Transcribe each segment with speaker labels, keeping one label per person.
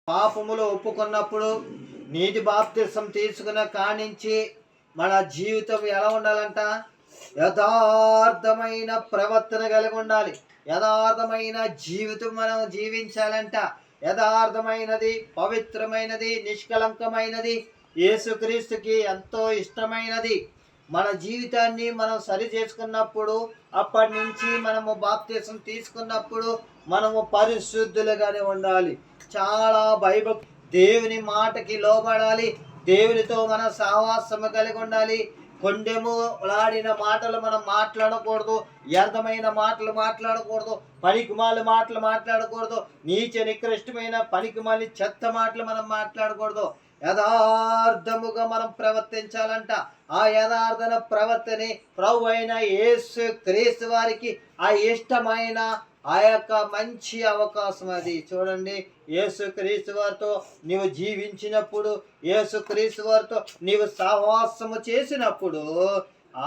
Speaker 1: పాపములు ఒప్పుకున్నప్పుడు నీటి బాప్తిసం తీసుకున్న కానించి మన జీవితం ఎలా ఉండాలంట? యథార్థమైన ప్రవర్తన కలిగి ఉండాలి. యథార్థమైన జీవితం మనం జీవించాలంట. యథార్థమైనది, పవిత్రమైనది, నిష్కలంకమైనది, యేసుక్రీస్తుకి ఎంతో ఇష్టమైనది. మన జీవితాన్ని మనం సరి చేసుకున్నప్పుడు, అప్పటి నుంచి మనము బాప్తిసం తీసుకున్నప్పుడు మనము పరిశుద్ధులుగానే ఉండాలి. చాలా భయభక్తి, దేవుని మాటకి లోబడాలి. దేవునితో మన సహవాసము కలిగి ఉండాలి. కొండెములాడిన మాటలు మనం మాట్లాడకూడదు. వ్యర్థమైన మాటలు మాట్లాడకూడదు. పనికిమాల మాటలు మాట్లాడకూడదు. నీచ నికృష్టమైన పనికిమాలి చెత్త మాటలు మనం మాట్లాడకూడదు. యథార్థముగా మనం ప్రవర్తించాలంట. ఆ యథార్థన ప్రవర్తనే ప్రభు అయిన యేసు క్రీస్తు వారికి ఆ ఇష్టమైన ఆ యొక్క మంచి అవకాశం అది. చూడండి, యేసుక్రీస్తు వారితో నీవు జీవించినప్పుడు, యేసుక్రీస్తు వారితో నీవు సహవాసము చేసినప్పుడు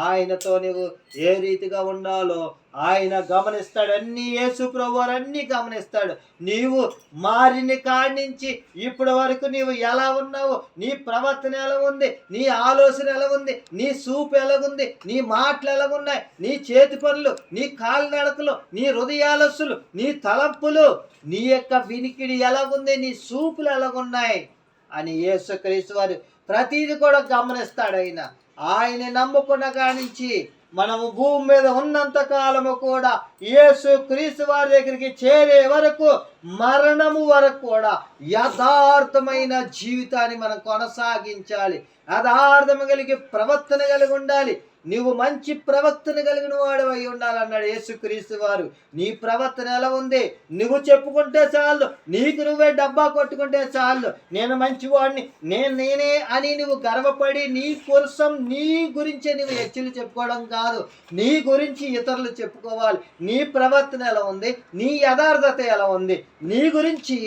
Speaker 1: ఆయనతో నీవు ఏ రీతిగా ఉండాలో ఆయన గమనిస్తాడు. అన్ని యేసు ప్రభు వారు అన్ని గమనిస్తాడు. నీవు మారిన కాడి నుంచి ఇప్పటి వరకు నీవు ఎలా ఉన్నావు, నీ ప్రవర్తన ఎలా ఉంది, నీ ఆలోచన ఎలా ఉంది, నీ చూపు ఎలాగుంది, నీ మాటలు ఎలాగున్నాయి, నీ చేతి పనులు, నీ కాలు నడకలు, నీ హృదయాలస్సులు, నీ తలంపులు, నీ యొక్క వినికిడి ఎలాగుంది, నీ చూపులు ఎలాగున్నాయి అని యేసుక్రీస్తు వారు ప్రతిదీ కూడా గమనిస్తాడు. ఆయన నమ్ముకున్న కానించి మనము భూమి మీద ఉన్నంత కాలము కూడా యేసుక్రీస్తు వారి దగ్గరికి చేరే వరకు, మరణము వరకు కూడా యథార్థమైన జీవితాన్ని మనం కొనసాగించాలి. యథార్థము కలిగి ప్రవర్తన కలిగి ఉండాలి. నీవు మంచి ప్రవర్తన కలిగిన వాడు అయి ఉండాలన్నాడు యేసుక్రీస్తు వారు. నీ ప్రవర్తన ఎలా ఉంది? నువ్వు చెప్పుకుంటే చాలు, నీకు నువ్వే డబ్బా కొట్టుకుంటే చాలు, నేను మంచివాడిని, నేనే అని నువ్వు గర్వపడి నీ కోసం నీ గురించే నువ్వు హెచ్చులు చెప్పుకోవడం కాదు, నీ గురించి ఇతరులు చెప్పుకోవాలి. నీ ప్రవర్తన ఎలా ఉంది, నీ యథార్థత ఎలా ఉంది, నీ గురించి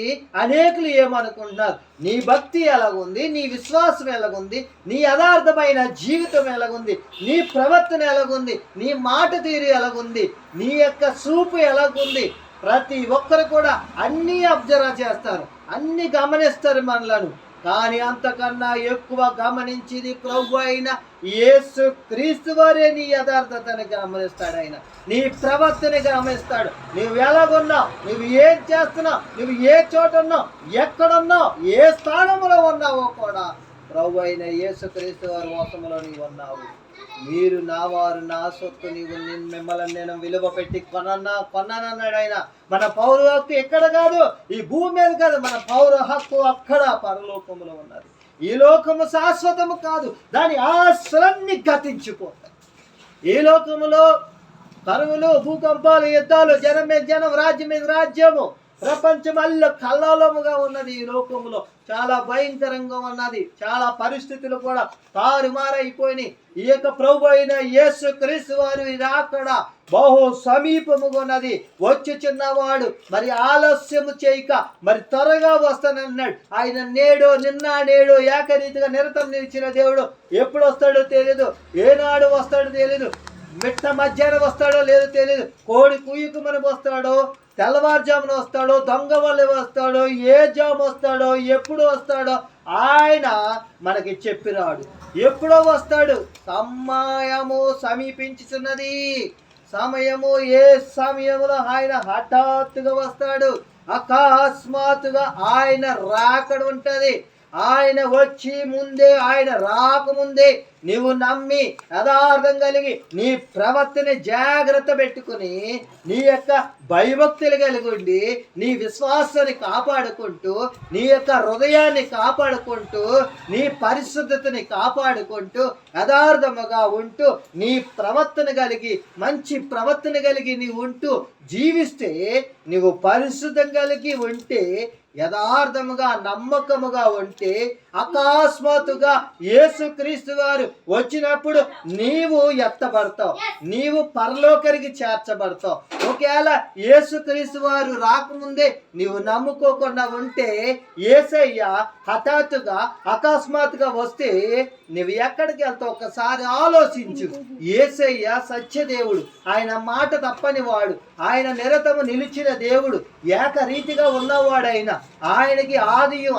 Speaker 1: అనేకులు ఏమనుకుంటున్నారు, నీ భక్తి ఎలాగుంది, నీ విశ్వాసం ఎలాగుంది, నీ యథార్థమైన జీవితం ఎలాగుంది, నీ ప్రవర్తన ఎలాగుంది, నీ మాట తీరు ఎలాగుంది, నీ యొక్క చూపు ఎలాగుంది. ప్రతి ఒక్కరు కూడా అన్నీ అబ్జర్వ్ చేస్తారు, అన్ని గమనిస్తారు మనలను. కానీ అంతకన్నా ఎక్కువ గమనించింది ప్రభు అయిన యేసు క్రీస్తు వారే నీ యథార్థతని గమనిస్తాడు. ఆయన నీ ప్రవర్తన గమనిస్తాడు. నువ్వు ఎలాగున్నావు, నువ్వు ఏం చేస్తున్నావు, నువ్వు ఏ చోట ఉన్నావు, ఎక్కడున్నావు, ఏ స్థానంలో ఉన్నావో కూడా ప్రభు అయిన యేసు క్రీస్తు వారి మోసంలో నీవు ఉన్నావు. మీరు నా వారు, నా సొత్తు, నీవు మిమ్మల్ని నేను విలువ పెట్టి కొన్నానన్నాడు ఆయన. మన పౌర హక్కు ఎక్కడ కాదు, ఈ భూమి మీద కాదు, మన పౌర హక్కు అక్కడ పరలోకములో ఉన్నది. ఈ లోకము శాశ్వతము కాదు, దాని ఆశలన్నీ గతించిపోతాయి. ఈ లోకములో కరువులు, భూకంపాలు, యుద్ధాలు, జనం మీద జనం, రాజ్యం మీద రాజ్యము, ప్రపంచమల్ల కల్లోలముగా ఉన్నది. ఈ లోకంలో చాలా భయంకరంగా ఉన్నది. చాలా పరిస్థితులు కూడా తారుమారైపోయినాయి. ఈ యొక్క ప్రభు అయిన యేసు క్రీస్తు వారు రాకడ బహు సమీపముగా ఉన్నది. వచ్చి చిన్నవాడు మరి ఆలస్యము చేయక మరి త్వరగా వస్తానన్నాడు. ఆయన నేడు, నిన్న, నేడు ఏకరీతిగా నిరతం నిలిచిన దేవుడు. ఎప్పుడు వస్తాడో తెలియదు, ఏనాడు వస్తాడో తెలియదు, మిట్ట మధ్యాహ్నం వస్తాడో లేదో తెలియదు, కోడి కుయ్యకుమని వస్తాడో, తెల్లవారుజామున వస్తాడో, దొంగ వల్ల వస్తాడో, ఏ జాము వస్తాడో, ఎప్పుడు వస్తాడో ఆయన మనకి చెప్పినాడు. ఎప్పుడో వస్తాడు, సమయము సమీపించుతున్నది. సమయము ఏ సమయంలో ఆయన హఠాత్తుగా వస్తాడు, అకస్మాత్తుగా ఆయన రాకడ ఉంటది. ఆయన వచ్చి ముందే, ఆయన రాకముందే నీవు నమ్మి యథార్థం కలిగి నీ ప్రవర్తన జాగ్రత్త పెట్టుకుని నీ యొక్క భయభక్తులు కలిగి ఉండి నీ విశ్వాసాన్ని కాపాడుకుంటూ, నీ యొక్క హృదయాన్ని కాపాడుకుంటూ, నీ పరిశుద్ధతని కాపాడుకుంటూ యథార్థముగా ఉంటూ నీ ప్రవర్తన కలిగి, మంచి ప్రవర్తన కలిగి నీవు ఉంటూ జీవిస్తే, నీవు పరిశుద్ధం కలిగి ఉంటే, యథార్థముగా నమ్మకముగా ఉంటే అకస్మాత్తుగా యేసుక్రీస్తు వారు వచ్చినప్పుడు నీవు ఎత్తబడతావు, నీవు పరలోకానికి చేర్చబడతావు. ఒకవేళ యేసుక్రీస్తు వారు రాకముందే నీవు నమ్ముకోకుండా ఉంటే, యేసయ్య హఠాత్తుగా అకస్మాత్తుగా వస్తే నువ్వు ఎక్కడికి వెళ్తావు? ఒకసారి ఆలోచించు. యేసయ్య సత్యదేవుడు, ఆయన మాట తప్పని వాడు, ఆయన నిరతము నిలిచిన దేవుడు, ఏకరీతిగా ఉన్నవాడు. ఆయనకి ఆదియు